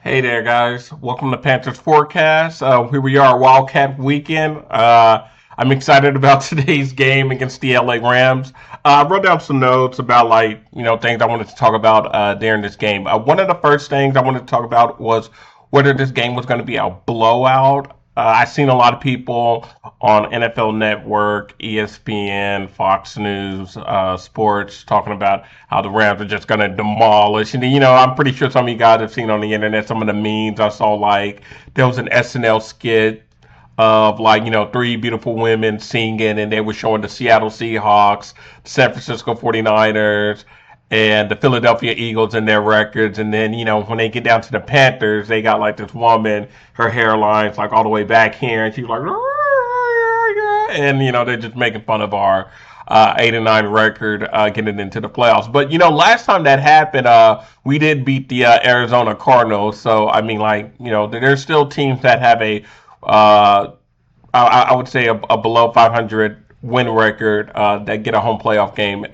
Hey there, guys. Welcome to Panthers Forecast. Here we are, Wildcat Weekend. I'm excited about today's game against the LA Rams. I wrote down some notes about, things I wanted to talk about during this game. One of the first things I wanted to talk about was whether this game was going to be a blowout. I've seen a lot of people on NFL Network, ESPN, Fox News, Sports talking about how the Rams are just going to demolish. And, I'm pretty sure some of you guys have seen on the internet some of the memes I saw. Like, there was an SNL skit of, three beautiful women singing, and they were showing the Seattle Seahawks, San Francisco 49ers, and the Philadelphia Eagles in their records. And then, when they get down to the Panthers, they got like this woman, her hairline's like all the way back here, and she's like, and, they're just making fun of our 8-9 record getting into the playoffs. But, last time that happened, we did beat the Arizona Cardinals. So, I mean, there's still teams that have uh, I would say a below 500 win record that get a home playoff game,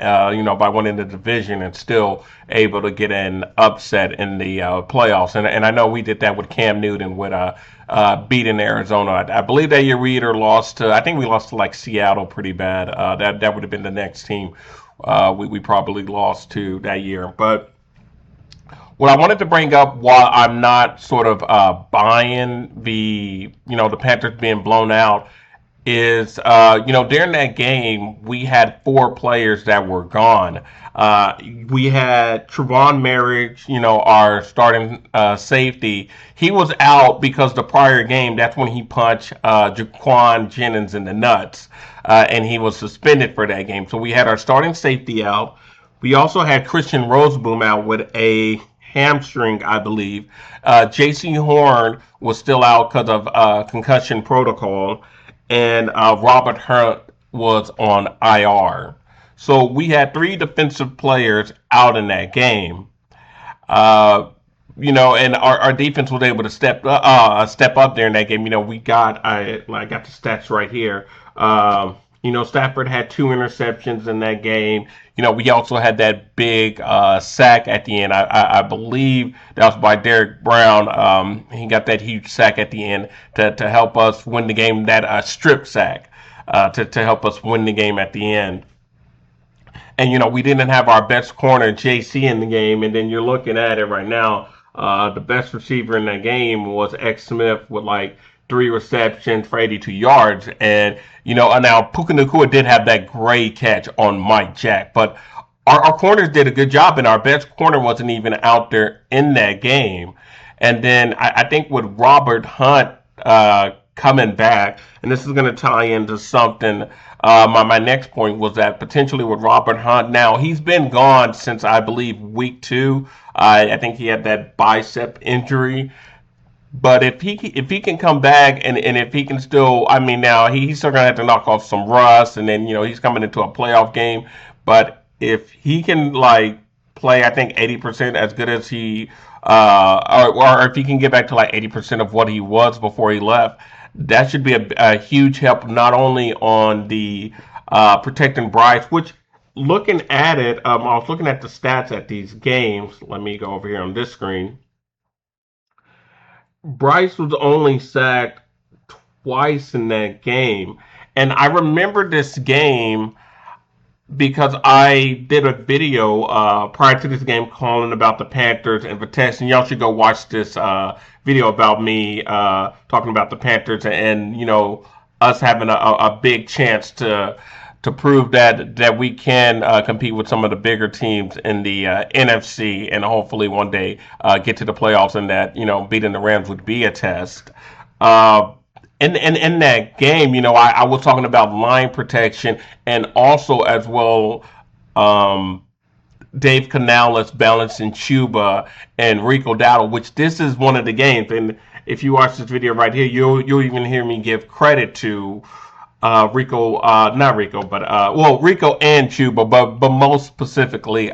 by winning the division and still able to get an upset in the playoffs. And I know we did that with Cam Newton with beating Arizona. I believe that year we either lost to, I think we lost to like Seattle pretty bad. That would have been the next team we probably lost to that year. But what I wanted to bring up, while I'm not sort of buying the Panthers being blown out, is during that game we had four players that were gone. We had Trevon Marriage, our starting safety. He was out because the prior game, that's when he punched Jaquan Jennings in the nuts, and he was suspended for that game. So we had our starting safety out. We also had Christian Roseboom out with a hamstring, I believe. J.C. Horn was still out because of concussion protocol, and Robert Hunt was on IR. So we had three defensive players out in that game. Uh, and our defense was able to step up there in that game. We got I got the stats right here. Stafford had two interceptions in that game. We also had that big sack at the end. I believe that was by Derek Brown. He got that huge sack at the end to help us win the game. That strip sack to help us win the game at the end. And we didn't have our best corner JC in the game, and then you're looking at it right now. The best receiver in that game was X Smith with like three receptions for 82 yards, and now Puka Nacua did have that great catch on Mike Jack, but our corners did a good job, and our best corner wasn't even out there in that game. And then I think with Robert Hunt coming back, and this is going to tie into something. My next point was that potentially with Robert Hunt, now he's been gone since I believe week two. I think he had that bicep injury. But if he can come back and if he can still, I mean, now he's still gonna have to knock off some rust, and then he's coming into a playoff game. But if he can like play, I think 80% as good as or if he can get back to like 80% of what he was before he left, that should be a huge help not only on the protecting Bryce, which looking at it, I was looking at the stats at these games. Let me go over here on this screen. Bryce was only sacked twice in that game. And I remember this game because I did a video prior to this game calling about the Panthers and Vitesse. And y'all should go watch this video about me talking about the Panthers and us having a big chance to prove that we can compete with some of the bigger teams in the NFC and hopefully one day get to the playoffs, and that beating the Rams would be a test. Uh, in that game, I was talking about line protection and also as well, um, Dave Canales balancing Chuba and Rico Dowdle, which this is one of the games. And if you watch this video right here, you'll even hear me give credit to Rico, not Rico, but well, Rico and Chuba, but most specifically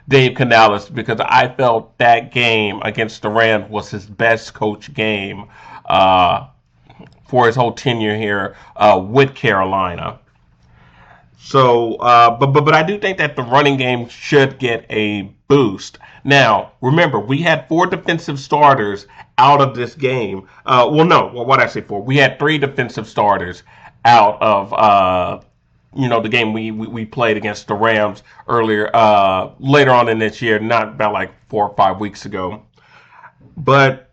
Dave Canales, because I felt that game against the Rams was his best coach game for his whole tenure here with Carolina. But I do think that the running game should get a boost. Now, remember, we had four defensive starters out of this game. Well, no, well, what did I say four? We had three defensive starters out of the game we played against the Rams earlier, later on in this year, not about like 4 or 5 weeks ago. But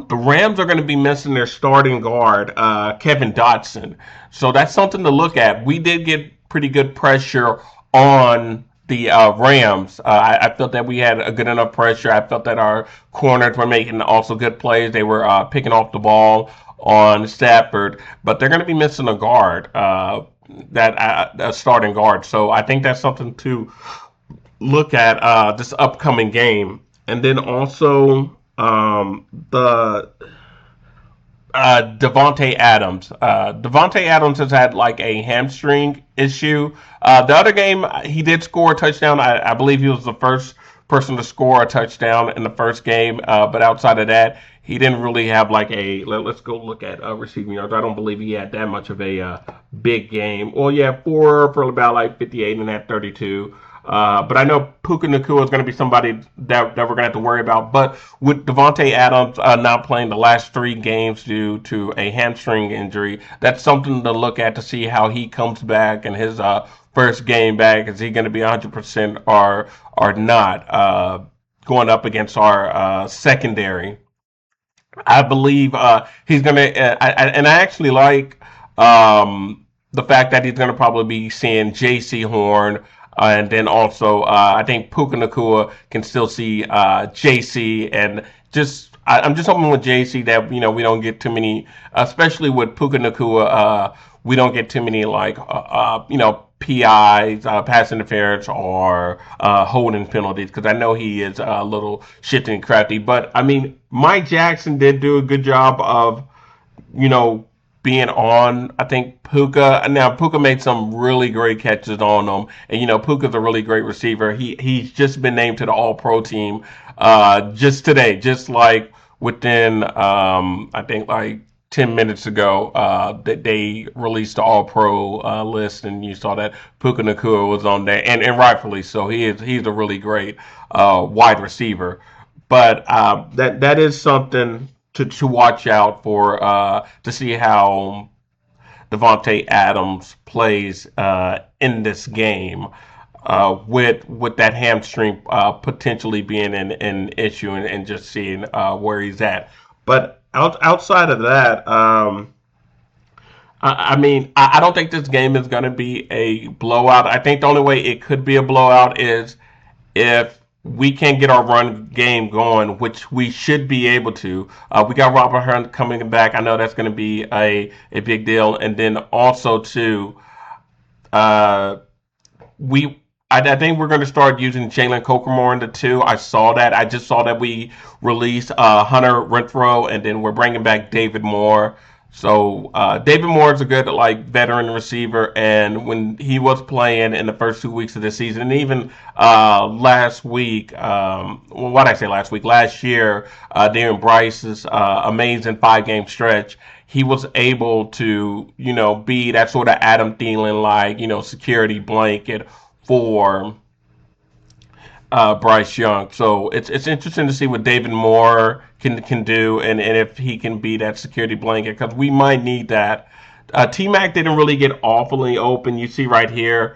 the Rams are going to be missing their starting guard, Kevin Dotson. So that's something to look at. We did get pretty good pressure on the Rams. I felt that we had a good enough pressure. I felt that our corners were making also good plays. They were picking off the ball on Stafford, but they're going to be missing a guard, that a starting guard. So I think that's something to look at this upcoming game. And then also the Devonte Adams. Devonte Adams has had like a hamstring issue. The other game, he did score a touchdown. I believe he was the first person to score a touchdown in the first game. But outside of that, he didn't really have like a. Let's go look at receiving yards. I don't believe he had that much of a big game. Well, yeah, four for about like 58 and that 32. But I know Puka Nakua is going to be somebody that we're going to have to worry about. But with Devonte Adams not playing the last three games due to a hamstring injury, that's something to look at to see how he comes back in his first game back. Is he going to be 100% or not? Going up against our secondary, I believe he's going to, and I actually like the fact that he's going to probably be seeing J.C. Horn, and then also I think Puka Nakua can still see JC, and I'm just hoping with JC that we don't get too many, especially with Puka Nakua, we don't get too many like PIs, pass interference, or holding penalties, because I know he is a little shifty and crafty. But I mean, Mike Jackson did do a good job of you know, being on, I think Puka. Now Puka made some really great catches on them, and Puka's a really great receiver. He's just been named to the All Pro team just today, just like within I think like 10 minutes ago that they released the All Pro list, and you saw that Puka Nakua was on there, and rightfully so. He's a really great wide receiver. But that is something to watch out for, to see how Devonte Adams plays in this game, with that hamstring potentially being an issue, and just seeing where he's at. But outside of that, I mean, I don't think this game is going to be a blowout. I think the only way it could be a blowout is if we can get our run game going, which we should be able to. We got Robert Hunt coming back. I know that's going to be a big deal. And then also too, uh, we I think we're going to start using Jalen Coker more in the two. I saw that. I just saw that we released Hunter Renfro, and then we're bringing back David Moore. So David Moore is a good like veteran receiver, and when he was playing in the first 2 weeks of the season, and even last week, well, what did I say last week? Last year, during Bryce's amazing 5 game stretch, he was able to, be that sort of Adam Thielen like, security blanket for Bryce Young. So it's interesting to see what David Moore can do, and if he can be that security blanket, because we might need that. T Mac didn't really get awfully open. You see right here,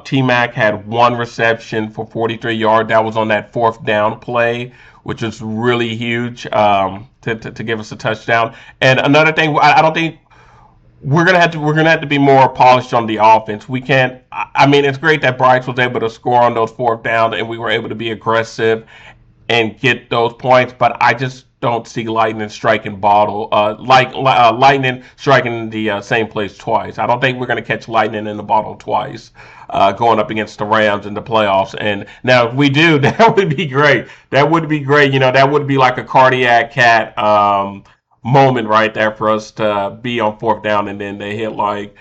T Mac had one reception for 43 yards. That was on that fourth down play, which is really huge, to give us a touchdown. And another thing, I don't think we're gonna have to be more polished on the offense. We can't. I mean, it's great that Bryce was able to score on those fourth downs, and we were able to be aggressive and get those points. But I just don't see Lightning striking bottle, Lightning striking the same place twice. I don't think we're gonna catch Lightning in the bottle twice. Going up against the Rams in the playoffs, and now if we do, that would be great. That would be great. That would be like a cardiac cat moment right there for us to be on fourth down, and then they hit like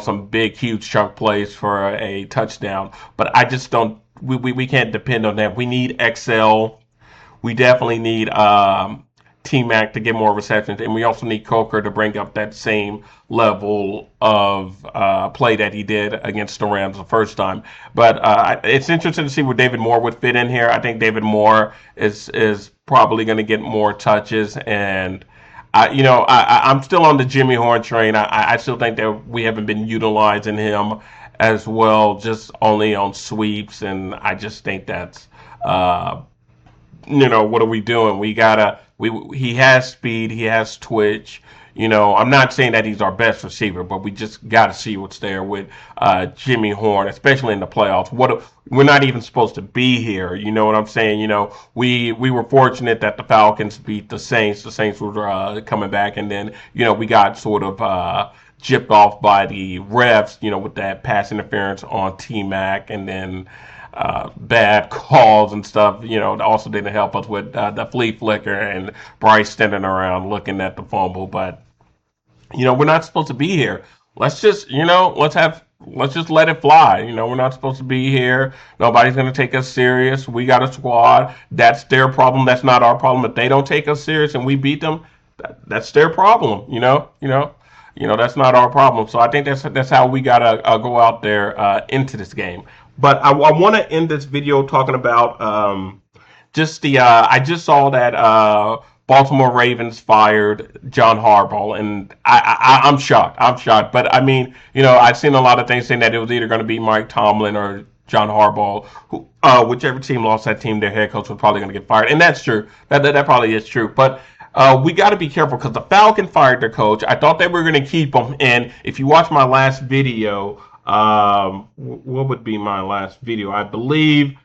some big huge chunk plays for a touchdown. But I just don't. We can't depend on that. We need XL. We definitely need T-Mac to get more receptions, and we also need Coker to bring up that same level of play that he did against the Rams the first time. But it's interesting to see where David Moore would fit in here. I think David Moore is probably going to get more touches, and I'm still on the Jimmy Horn train. I still think that we haven't been utilizing him as well, just only on sweeps, and I just think that's uh, what are we doing? He has speed, he has twitch. I'm not saying that he's our best receiver, but we just got to see what's there with Jimmy Horn, especially in the playoffs. We're not even supposed to be here. You know what I'm saying? We were fortunate that the Falcons beat the Saints. The Saints were coming back, and then we got sort of gypped off by the refs. With that pass interference on T Mac, and then bad calls and stuff. Also didn't help us with the flea flicker and Bryce standing around looking at the fumble. But we're not supposed to be here. Let's just let's just let it fly. We're not supposed to be here. Nobody's gonna take us serious. We got a squad. That's their problem. That's not our problem. If they don't take us serious and we beat them, that's their problem. That's not our problem. So I think that's how we gotta go out there into this game. But I want to end this video talking about just the. I just saw that Baltimore Ravens fired John Harbaugh, and I'm shocked. I'm shocked. But I mean, I've seen a lot of things saying that it was either going to be Mike Tomlin or John Harbaugh, whichever team lost that team, their head coach was probably going to get fired, and that's true. That probably is true. But we got to be careful because the Falcons fired their coach. I thought they were going to keep him, and if you watch my last video, what would be my last video? I believe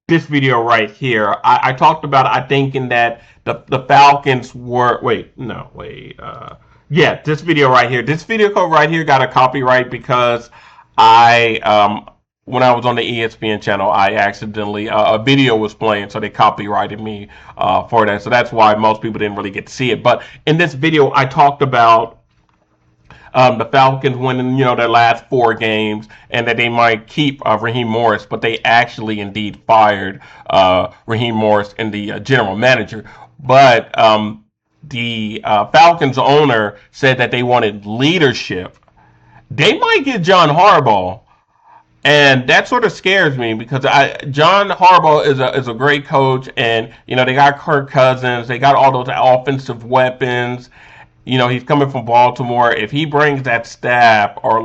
this video right here. I talked about I thinking that the Falcons were yeah, this video right here. This video code right here got a copyright because I when I was on the ESPN channel, I accidentally a video was playing, so they copyrighted me for that. So that's why most people didn't really get to see it. But in this video, I talked about the Falcons winning, their last 4 games, and that they might keep Raheem Morris, but they actually indeed fired Raheem Morris and the general manager. But the Falcons owner said that they wanted leadership. They might get John Harbaugh. And that sort of scares me because John Harbaugh is a great coach, and they got Kirk Cousins, they got all those offensive weapons. He's coming from Baltimore. If he brings that staff or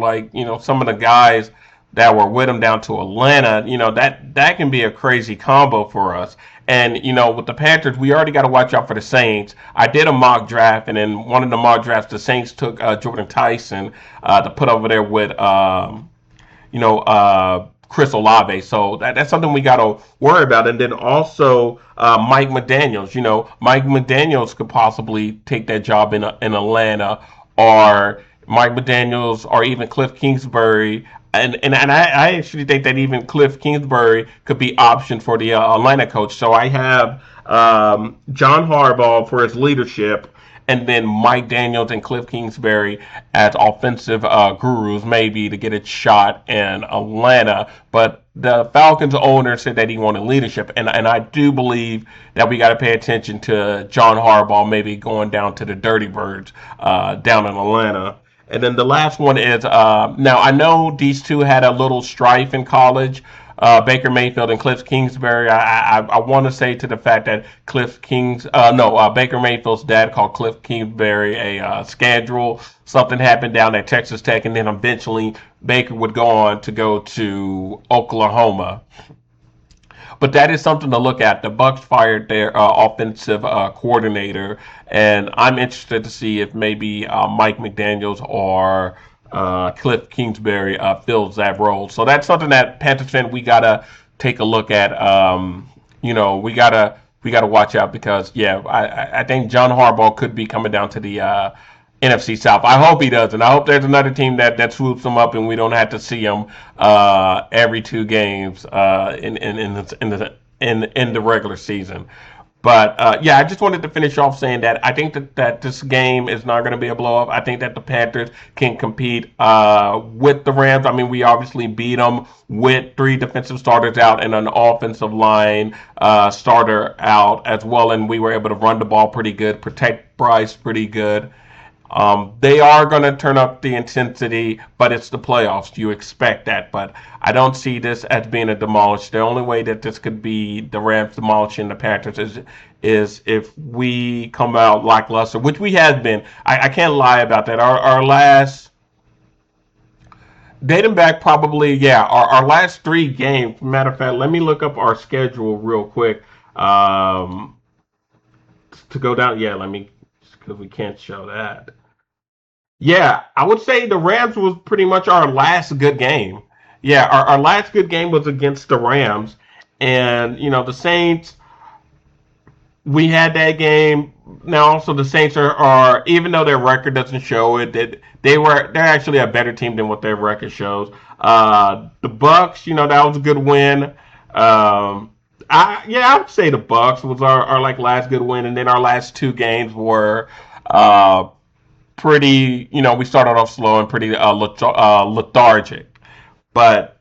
some of the guys that were with him down to Atlanta, that can be a crazy combo for us. And with the Panthers, we already got to watch out for the Saints. I did a mock draft, and in one of the mock drafts, the Saints took Jordan Tyson to put over there with Chris Olave. So that's something we got to worry about. And then also Mike McDaniels. Mike McDaniels could possibly take that job in Atlanta, or Mike McDaniels, or even Cliff Kingsbury. And I actually think that even Cliff Kingsbury could be optioned for the Atlanta coach. So I have John Harbaugh for his leadership, and then Mike Daniels and Cliff Kingsbury as offensive gurus, maybe to get a shot in Atlanta. But the Falcons owner said that he wanted leadership, and I do believe that we got to pay attention to John Harbaugh maybe going down to the Dirty Birds down in Atlanta. And then the last one is now I know these two had a little strife in college. Baker Mayfield and Cliff Kingsbury. I want to say to the fact that Baker Mayfield's dad called Cliff Kingsbury a scoundrel. Something happened down at Texas Tech, and then eventually Baker would go on to go to Oklahoma. But that is something to look at. The Bucks fired their offensive coordinator, and I'm interested to see if maybe Mike McDaniels or Cliff Kingsbury fills that role. So that's something that Panthers fan we gotta take a look at. We gotta watch out because I think John Harbaugh could be coming down to the NFC South. I hope he doesn't. I hope there's another team that swoops him up and we don't have to see him every 2 games in the regular season. But yeah, I just wanted to finish off saying that I think that this game is not going to be a blow up. I think that the Panthers can compete with the Rams. I mean, we obviously beat them with three defensive starters out and an offensive line starter out as well, and we were able to run the ball pretty good, protect Bryce pretty good. They are going to turn up the intensity, but it's the playoffs. You expect that, but I don't see this as being a demolish. The only way that this could be the Rams demolishing the Panthers is if we come out lackluster, which we have been. I can't lie about that. Our last dating back probably our last three games. Matter of fact, let me look up our schedule real quick to go down. Yeah, let me because we can't show that. Yeah, I would say the Rams was pretty much our last good game. Yeah, our last good game was against the Rams. And, the Saints, we had that game. Now, also, the Saints are even though their record doesn't show it, that they're actually a better team than what their record shows. The Bucks, that was a good win. I would say the Bucks was our like last good win, and then our last two games were uh, pretty, we started off slow and pretty lethargic. But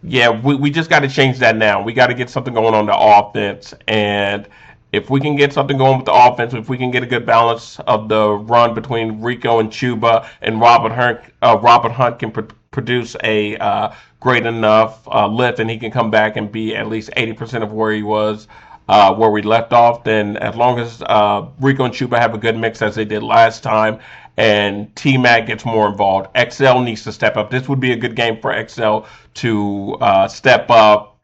yeah, we just got to change that now. We got to get something going on the offense. And if we can get something going with the offense, if we can get a good balance of the run between Rico and Chuba and Robert Hunt can produce a great enough lift and he can come back and be at least 80% of where he was where we left off, then as long as Rico and Chuba have a good mix as they did last time, and T Mac gets more involved, XL needs to step up. This would be a good game for XL to step up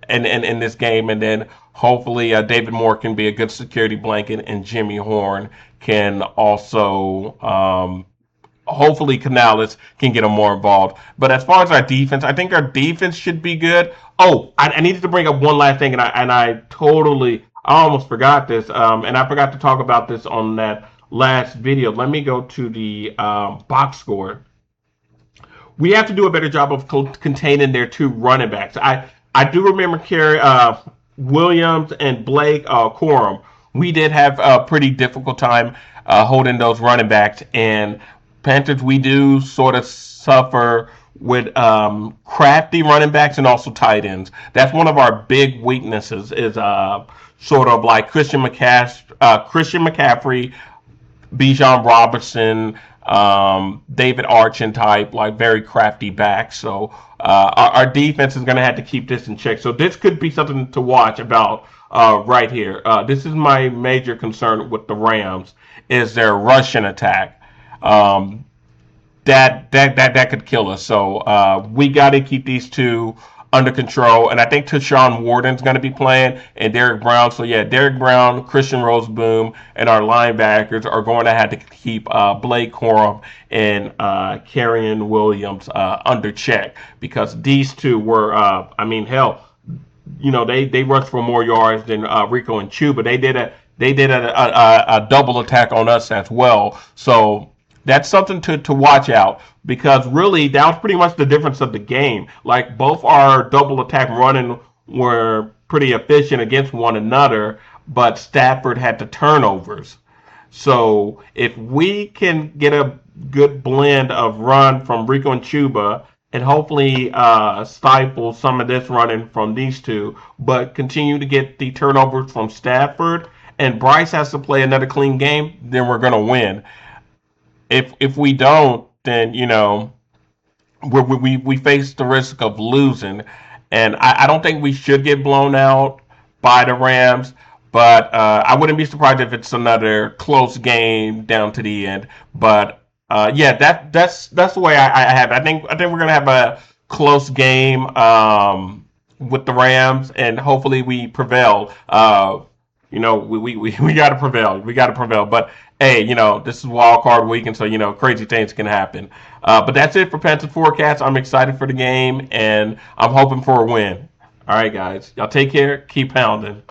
in this game, and then hopefully David Moore can be a good security blanket, and Jimmy Horn can also hopefully Canales can get him more involved. But as far as our defense, I think our defense should be good. Oh, I needed to bring up one last thing, and I almost forgot this, and I forgot to talk about this on that last video. Let me go to the box score. We have to do a better job of containing their two running backs. I do remember carry Williams and Blake Corum. We did have a pretty difficult time holding those running backs, and Panthers, we do sort of suffer with crafty running backs and also tight ends. That's one of our big weaknesses is sort of like Christian McCaffrey, Bijan Robinson, David Archin type, like very crafty backs. So our defense is going to have to keep this in check. So this could be something to watch about right here. This is my major concern with the Rams is their rushing attack. Um, that could kill us. So we got to keep these two under control. And I think Tashawn Warden's going to be playing and Derek Brown. So yeah, Derek Brown, Christian Roseboom, and our linebackers are going to have to keep Blake Corum and Carrion Williams under check because these two were, I mean, hell, they rushed for more yards than Rico and Chuba. They did a double attack on us as well. So that's something to watch out because really that was pretty much the difference of the game. Like both our double attack running were pretty efficient against one another, but Stafford had the turnovers. So if we can get a good blend of run from Rico and Chuba and hopefully stifle some of this running from these two, but continue to get the turnovers from Stafford and Bryce has to play another clean game, then we're gonna win. If we don't, then we face the risk of losing, and I don't think we should get blown out by the Rams. But I wouldn't be surprised if it's another close game down to the end. But yeah, that's the way I have it. I think we're gonna have a close game with the Rams, and hopefully we prevail. We got to prevail. We got to prevail. But hey, this is wild card week, and so crazy things can happen. But that's it for Panther Forecast. I'm excited for the game, and I'm hoping for a win. All right, guys, y'all take care. Keep pounding.